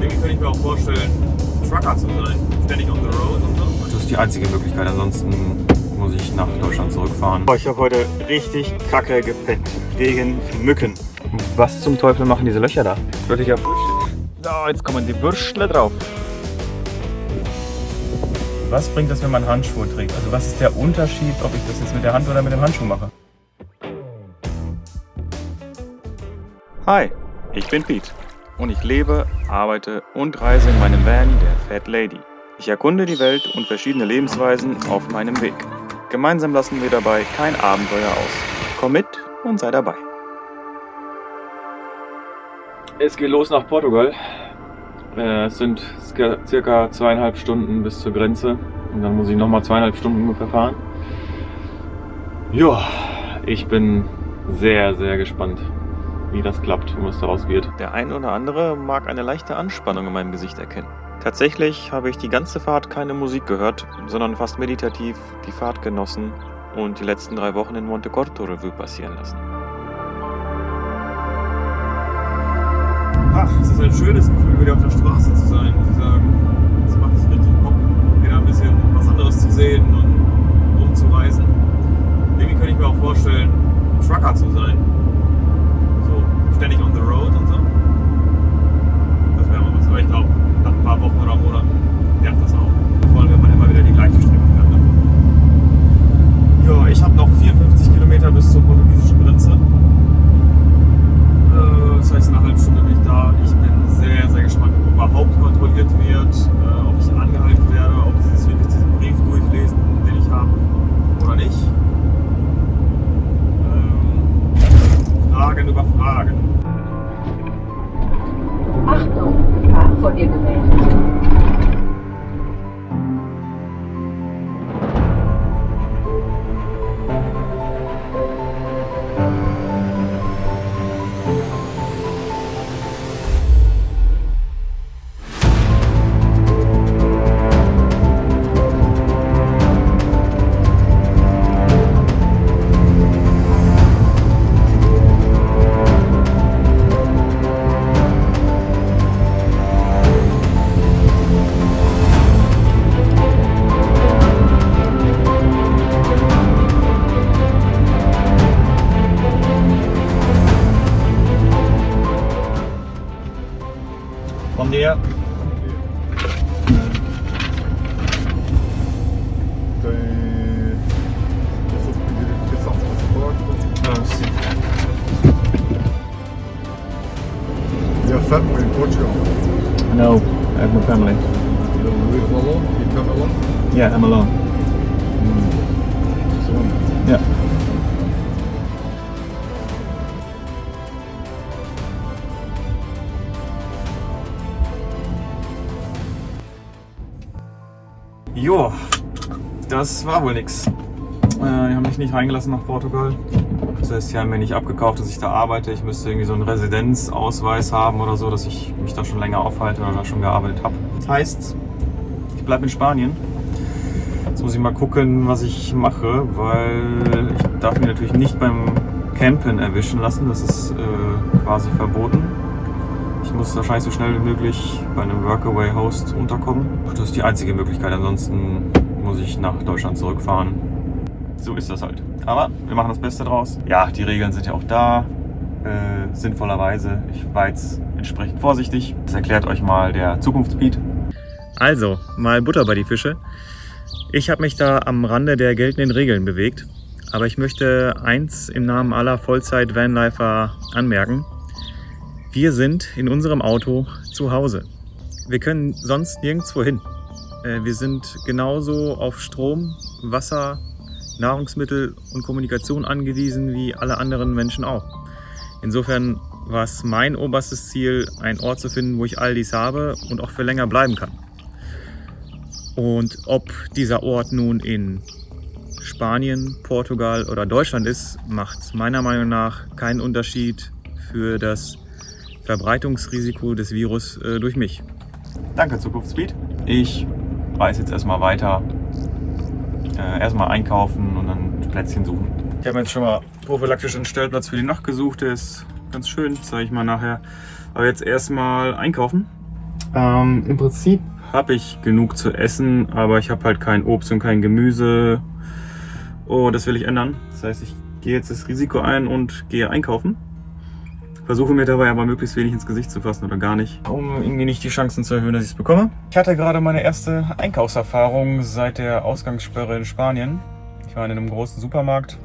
Irgendwie könnte ich mir auch vorstellen, Trucker zu sein. Ständig on the road und so. Das ist die einzige Möglichkeit, ansonsten muss ich nach Deutschland zurückfahren. Ich habe heute richtig kacke gepennt. Wegen Mücken. Was zum Teufel machen diese Löcher da? Völliger Bullshit. So, jetzt kommen die Würstle drauf. Was bringt das, wenn man Handschuhe trägt? Also was ist der Unterschied, ob ich das jetzt mit der Hand oder mit dem Handschuh mache? Hi, ich bin Pete und ich lebe, arbeite und reise in meinem Van, der Fat Lady. Ich erkunde die Welt und verschiedene Lebensweisen auf meinem Weg. Gemeinsam lassen wir dabei kein Abenteuer aus. Komm mit und sei dabei. Es geht los nach Portugal. Es sind circa 2,5 Stunden bis zur Grenze. Und dann muss ich nochmal 2,5 Stunden ungefähr fahren. Ja, ich bin sehr, sehr gespannt, wie das klappt und was daraus wird. Der ein oder andere mag eine leichte Anspannung in meinem Gesicht erkennen. Tatsächlich habe ich die ganze Fahrt keine Musik gehört, sondern fast meditativ die Fahrt genossen und die letzten 3 Wochen in Montecorto Revue passieren lassen. Ach, es ist ein schönes Gefühl, wieder auf der Straße zu sein, muss ich sagen. Es macht richtig Bock, wieder ein bisschen was anderes zu sehen und rumzureisen. Irgendwie könnte ich mir auch vorstellen, Trucker zu sein. So ständig on the road und so. Das wäre mal was. Aber ich glaube, nach ein paar Wochen oder Monaten nervt das auch. Vor allem, wenn man immer wieder die gleiche Strecke fährt. Ne? Ja, ich habe noch 54 Kilometer bis zur portugiesischen Grenze. Das heißt, eine halbe Stunde bin ich da. Ich bin sehr, sehr gespannt, ob überhaupt kontrolliert wird, ob ich angehalten werde, ob sie sich wirklich diesen Brief durchlesen, den ich habe, oder nicht. Fragen über Fragen. Achtung, Gefahr vor dir gewählt. Bom dia. Your family in Portugal? No, I have no family. You live alone? You come alone? Yeah, I'm alone. So, Yeah. Jo, das war wohl nix. Die haben mich nicht reingelassen nach Portugal. Das heißt, die haben mir nicht abgekauft, dass ich da arbeite. Ich müsste irgendwie so einen Residenzausweis haben oder so, dass ich mich da schon länger aufhalte oder da schon gearbeitet habe. Das heißt, ich bleibe in Spanien. Jetzt muss ich mal gucken, was ich mache, weil ich darf mich natürlich nicht beim Campen erwischen lassen. Das ist quasi verboten. Ich muss wahrscheinlich so schnell wie möglich bei einem Workaway-Host unterkommen. Das ist die einzige Möglichkeit, ansonsten muss ich nach Deutschland zurückfahren. So ist das halt. Aber wir machen das Beste draus. Ja, die Regeln sind ja auch da, sinnvollerweise. Ich war jetzt entsprechend vorsichtig. Das erklärt euch mal der Zukunftsbeat. Also, mal Butter bei die Fische. Ich habe mich da am Rande der geltenden Regeln bewegt. Aber ich möchte eins im Namen aller Vollzeit-Vanlifer anmerken. Wir sind in unserem Auto zu Hause. Wir können sonst nirgendwo hin. Wir sind genauso auf Strom, Wasser, Nahrungsmittel und Kommunikation angewiesen wie alle anderen Menschen auch. Insofern war es mein oberstes Ziel, einen Ort zu finden, wo ich all dies habe und auch für länger bleiben kann. Und ob dieser Ort nun in Spanien, Portugal oder Deutschland ist, macht meiner Meinung nach keinen Unterschied für das Verbreitungsrisiko des Virus durch mich. Danke, Zukunftsspeed. Ich reise jetzt erstmal weiter. Erstmal einkaufen und dann Plätzchen suchen. Ich habe jetzt schon mal prophylaktisch einen Stellplatz für die Nacht gesucht. Der ist ganz schön, zeige ich mal nachher. Aber jetzt erstmal einkaufen Im Prinzip habe ich genug zu essen, aber ich habe halt kein Obst und kein Gemüse. Oh, das will ich ändern. Das heißt, ich gehe jetzt das Risiko ein und gehe einkaufen. Versuche mir dabei aber möglichst wenig ins Gesicht zu fassen oder gar nicht, um irgendwie nicht die Chancen zu erhöhen, dass ich es bekomme. Ich hatte gerade meine erste Einkaufserfahrung seit der Ausgangssperre in Spanien. Ich war in einem großen Supermarkt.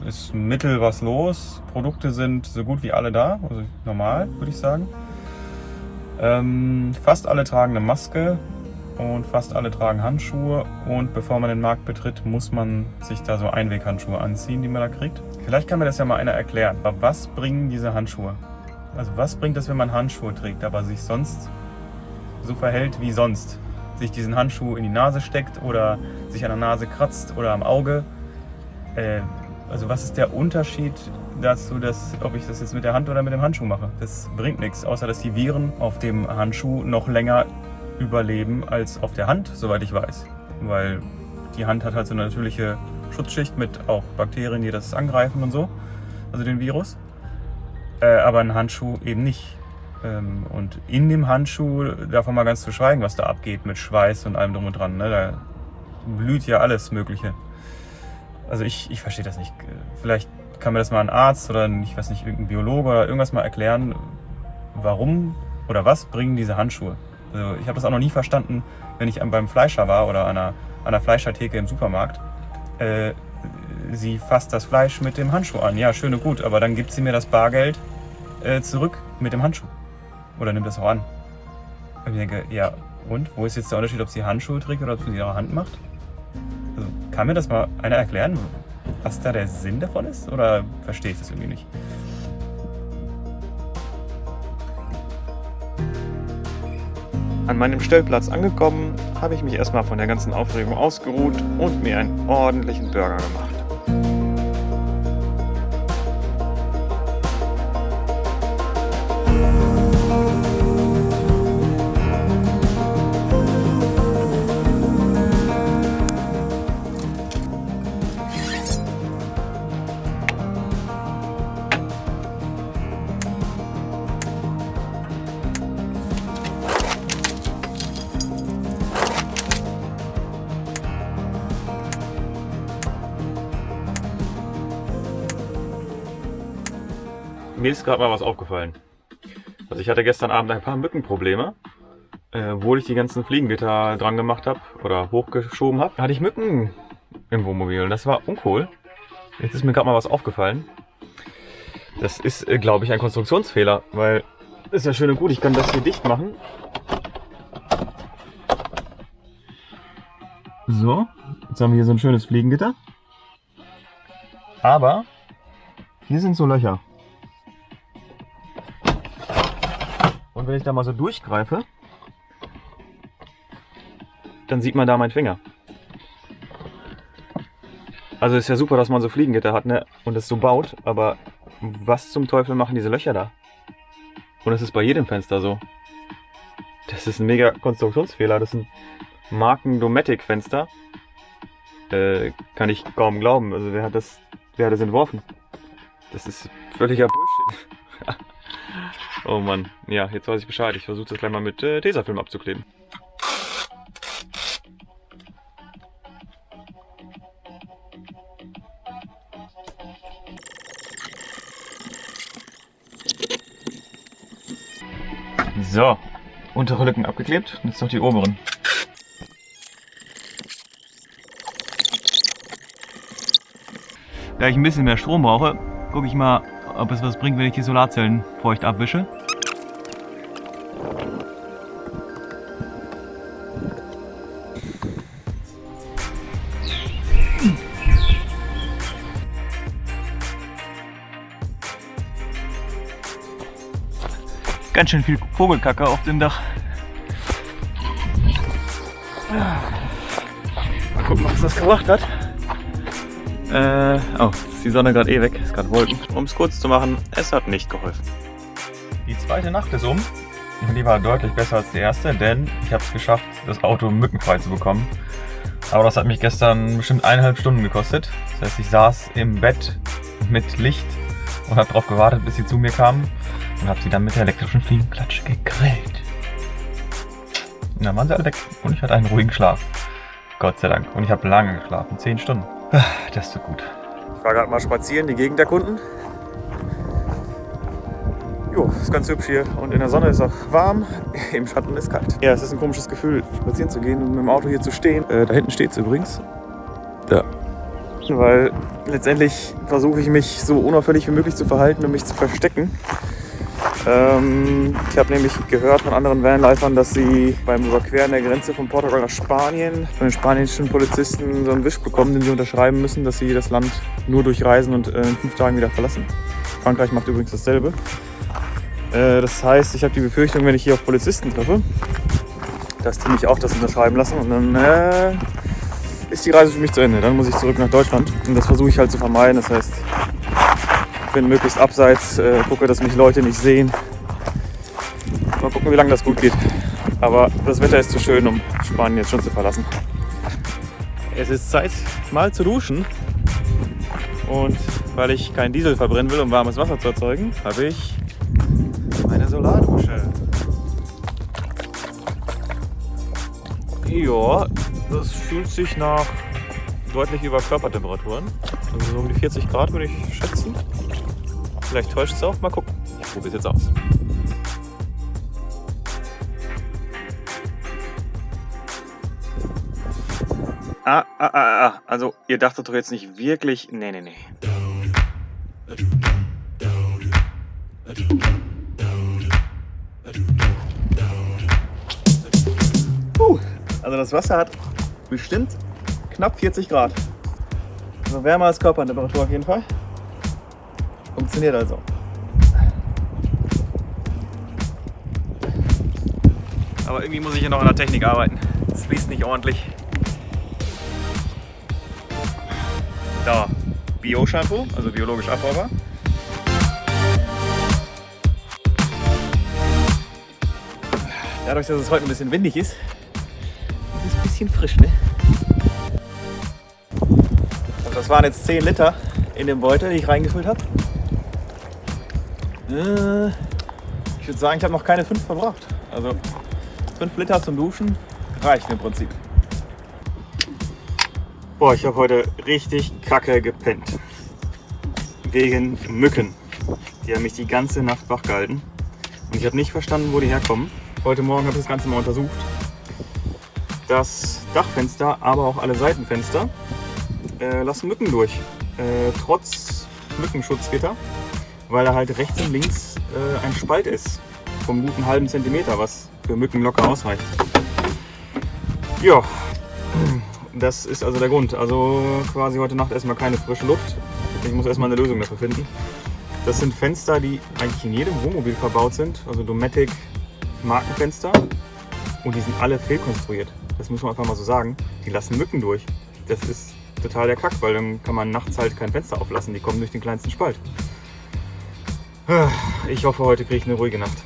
Ist mittel was los. Produkte sind so gut wie alle da, also normal, würde ich sagen. Fast alle tragen eine Maske und fast alle tragen Handschuhe. Und bevor man den Markt betritt, muss man sich da so Einweghandschuhe anziehen, die man da kriegt. Vielleicht kann mir das ja mal einer erklären. Aber was bringen diese Handschuhe? Also was bringt es, wenn man Handschuhe trägt, aber sich sonst so verhält wie sonst? Sich diesen Handschuh in die Nase steckt oder sich an der Nase kratzt oder am Auge? Also was ist der Unterschied dazu, ob ich das jetzt mit der Hand oder mit dem Handschuh mache? Das bringt nichts, außer dass die Viren auf dem Handschuh noch länger überleben als auf der Hand, soweit ich weiß. Weil die Hand hat halt so eine natürliche Schutzschicht mit auch Bakterien, die das angreifen und so, also den Virus. Aber ein Handschuh eben nicht. Und in dem Handschuh, davon mal ganz zu schweigen, was da abgeht mit Schweiß und allem drum und dran, ne? Da blüht ja alles Mögliche. Also ich verstehe das nicht. Vielleicht kann mir das mal ein Arzt oder ich weiß nicht, irgendein Biologe oder irgendwas mal erklären, warum oder was bringen diese Handschuhe. Also ich habe das auch noch nie verstanden, wenn ich beim Fleischer war oder an einer Fleischertheke im Supermarkt. Sie fasst das Fleisch mit dem Handschuh an. Ja, schön und gut, aber dann gibt sie mir das Bargeld zurück mit dem Handschuh. Oder nimmt das auch an. Und ich denke, ja, und? Wo ist jetzt der Unterschied, ob sie Handschuhe trägt oder ob sie ihre Hand macht? Also, kann mir das mal einer erklären, was da der Sinn davon ist? Oder verstehe ich das irgendwie nicht? An meinem Stellplatz angekommen, habe ich mich erstmal von der ganzen Aufregung ausgeruht und mir einen ordentlichen Burger gemacht. Mir ist gerade mal was aufgefallen. Also ich hatte gestern Abend ein paar Mückenprobleme. Obwohl ich die ganzen Fliegengitter dran gemacht habe oder hochgeschoben habe, hatte ich Mücken im Wohnmobil und das war uncool. Jetzt ist mir gerade mal was aufgefallen. Das ist, glaube ich, ein Konstruktionsfehler, weil das ist ja schön und gut, ich kann das hier dicht machen. So, jetzt haben wir hier so ein schönes Fliegengitter. Aber hier sind so Löcher. Und wenn ich da mal so durchgreife, dann sieht man da meinen Finger. Also ist ja super, dass man so Fliegengitter hat, ne? Und es so baut, aber was zum Teufel machen diese Löcher da? Und es ist bei jedem Fenster so. Das ist ein mega Konstruktionsfehler. Das sind Marken-Dometic-Fenster. Kann ich kaum glauben. Also wer hat das entworfen? Das ist völliger Bullshit. Oh Mann. Ja, jetzt weiß ich Bescheid. Ich versuche das gleich mal mit Tesafilm abzukleben. So, untere Lücken abgeklebt, jetzt noch die oberen. Da ich ein bisschen mehr Strom brauche, gucke ich mal, ob es was bringt, wenn ich die Solarzellen feucht abwische. Ganz schön viel Vogelkacke auf dem Dach. Mal gucken, was das gebracht hat. Oh, ist die Sonne gerade eh weg, ist gerade Wolken. Um es kurz zu machen, es hat nicht geholfen. Die zweite Nacht ist um. Die war deutlich besser als die erste, denn ich habe es geschafft, das Auto mückenfrei zu bekommen. Aber das hat mich gestern bestimmt 1,5 Stunden gekostet. Das heißt, ich saß im Bett mit Licht und habe darauf gewartet, bis sie zu mir kamen. Und habe sie dann mit der elektrischen Fliegenklatsche gegrillt. Und dann waren sie alle weg und ich hatte einen ruhigen Schlaf. Gott sei Dank. Und ich habe lange geschlafen, 10 Stunden. Das tut gut. Ich war gerade mal spazieren, die Gegend erkunden. Jo, ist ganz hübsch hier und in der Sonne ist auch warm, im Schatten ist kalt. Ja, es ist ein komisches Gefühl, spazieren zu gehen und mit dem Auto hier zu stehen. Da hinten steht es übrigens. Da. Weil letztendlich versuche ich mich so unauffällig wie möglich zu verhalten und mich zu verstecken. Ich habe nämlich gehört von anderen Vanlifern, dass sie beim Überqueren der Grenze von Portugal nach Spanien von den spanischen Polizisten so einen Wisch bekommen, den sie unterschreiben müssen, dass sie das Land nur durchreisen und in 5 Tagen wieder verlassen. Frankreich macht übrigens dasselbe. Das heißt, ich habe die Befürchtung, wenn ich hier auf Polizisten treffe, dass die mich auch das unterschreiben lassen und dann ist die Reise für mich zu Ende. Dann muss ich zurück nach Deutschland und das versuche ich halt zu vermeiden. Das heißt, ich bin möglichst abseits, gucke, dass mich Leute nicht sehen. Mal gucken, wie lange das gut geht. Aber das Wetter ist zu schön, um Spanien jetzt schon zu verlassen. Es ist Zeit, mal zu duschen. Und weil ich keinen Diesel verbrennen will, um warmes Wasser zu erzeugen, habe ich eine Solardusche. Ja, das fühlt sich nach deutlich über Körpertemperaturen. Also so um die 40 Grad würde ich schätzen. Vielleicht täuscht es auch. Mal gucken. Ich probiere es jetzt aus. Also ihr dachtet doch jetzt nicht wirklich... Nee. Also das Wasser hat bestimmt knapp 40 Grad. Also wärmer als Körpertemperatur auf jeden Fall. Funktioniert also. Aber irgendwie muss ich hier noch an der Technik arbeiten. Es fließt nicht ordentlich. Da, Bio-Shampoo, also biologisch abbaubar. Dadurch, dass es heute ein bisschen windig ist, ist es ein bisschen frisch, ne? Und das waren jetzt 10 Liter in dem Beutel, die ich reingefüllt habe. Ich würde sagen, ich habe noch keine 5 verbraucht. Also 5 Liter zum Duschen reicht im Prinzip. Boah, ich habe heute richtig kacke gepennt. Wegen Mücken. Die haben mich die ganze Nacht wach gehalten. Und ich habe nicht verstanden, wo die herkommen. Heute Morgen habe ich das Ganze mal untersucht. Das Dachfenster, aber auch alle Seitenfenster lassen Mücken durch. Trotz Mückenschutzgitter, weil da halt rechts und links ein Spalt ist. Vom guten halben Zentimeter, was für Mücken locker ausreicht. Ja. Das ist also der Grund. Also quasi heute Nacht erstmal keine frische Luft. Ich muss erstmal eine Lösung dafür finden. Das sind Fenster, die eigentlich in jedem Wohnmobil verbaut sind. Also Dometic Markenfenster. Und die sind alle fehlkonstruiert. Das muss man einfach mal so sagen. Die lassen Mücken durch. Das ist total der Kack, weil dann kann man nachts halt kein Fenster auflassen. Die kommen durch den kleinsten Spalt. Ich hoffe, heute kriege ich eine ruhige Nacht.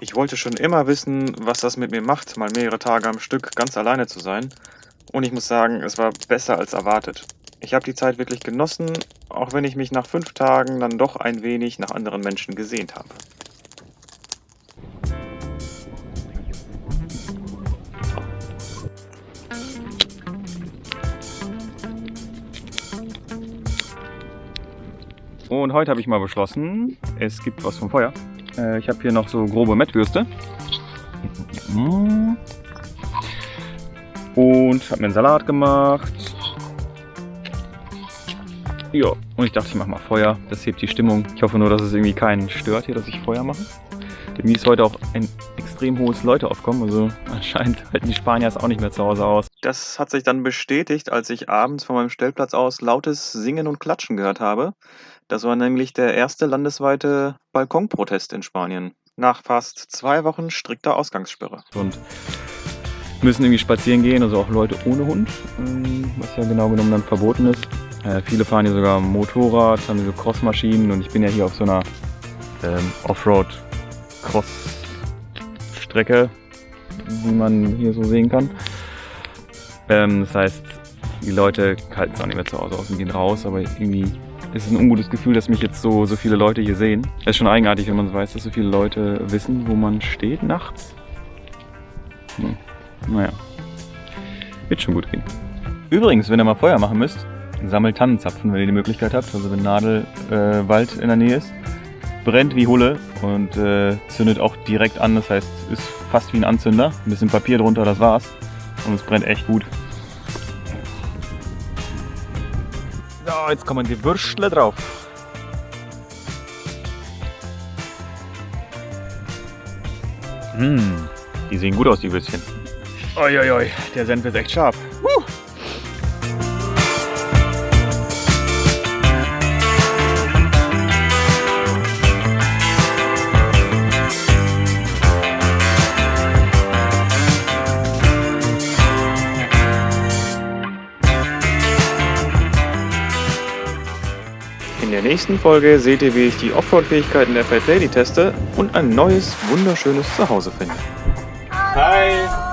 Ich wollte schon immer wissen, was das mit mir macht, mal mehrere Tage am Stück ganz alleine zu sein. Und ich muss sagen, es war besser als erwartet. Ich habe die Zeit wirklich genossen, auch wenn ich mich nach 5 Tagen dann doch ein wenig nach anderen Menschen gesehnt habe. Und heute habe ich mal beschlossen, es gibt was vom Feuer. Ich habe hier noch so grobe Mettwürste. Und habe mir einen Salat gemacht. Ja, und ich dachte, ich mache mal Feuer. Das hebt die Stimmung. Ich hoffe nur, dass es irgendwie keinen stört hier, dass ich Feuer mache. Irgendwie ist heute auch ein extrem hohes Leuteaufkommen. Also anscheinend halten die Spanier es auch nicht mehr zu Hause aus. Das hat sich dann bestätigt, als ich abends von meinem Stellplatz aus lautes Singen und Klatschen gehört habe. Das war nämlich der erste landesweite Balkonprotest in Spanien. Nach fast 2 Wochen strikter Ausgangssperre. Und müssen irgendwie spazieren gehen, also auch Leute ohne Hund, was ja genau genommen dann verboten ist. Viele fahren hier sogar Motorrad, haben so Crossmaschinen und ich bin ja hier auf so einer Offroad-Cross-Strecke, wie man hier so sehen kann. Das heißt, die Leute halten es auch nicht mehr zu Hause aus und gehen raus, aber irgendwie ist es ein ungutes Gefühl, dass mich jetzt so viele Leute hier sehen. Es ist schon eigenartig, wenn man weiß, dass so viele Leute wissen, wo man steht nachts. Naja, wird schon gut gehen. Übrigens, wenn ihr mal Feuer machen müsst, sammelt Tannenzapfen, wenn ihr die Möglichkeit habt. Also wenn Nadelwald in der Nähe ist. Brennt wie Hulle und zündet auch direkt an. Das heißt, ist fast wie ein Anzünder. Ein bisschen Papier drunter, das war's. Und es brennt echt gut. So, jetzt kommen die Würstle drauf. Die sehen gut aus, die Würstchen. Uiuiui, der Senf ist echt scharf. In der nächsten Folge seht ihr, wie ich die Offroad-Fähigkeiten der Fat Lady teste und ein neues, wunderschönes Zuhause finde. Hi!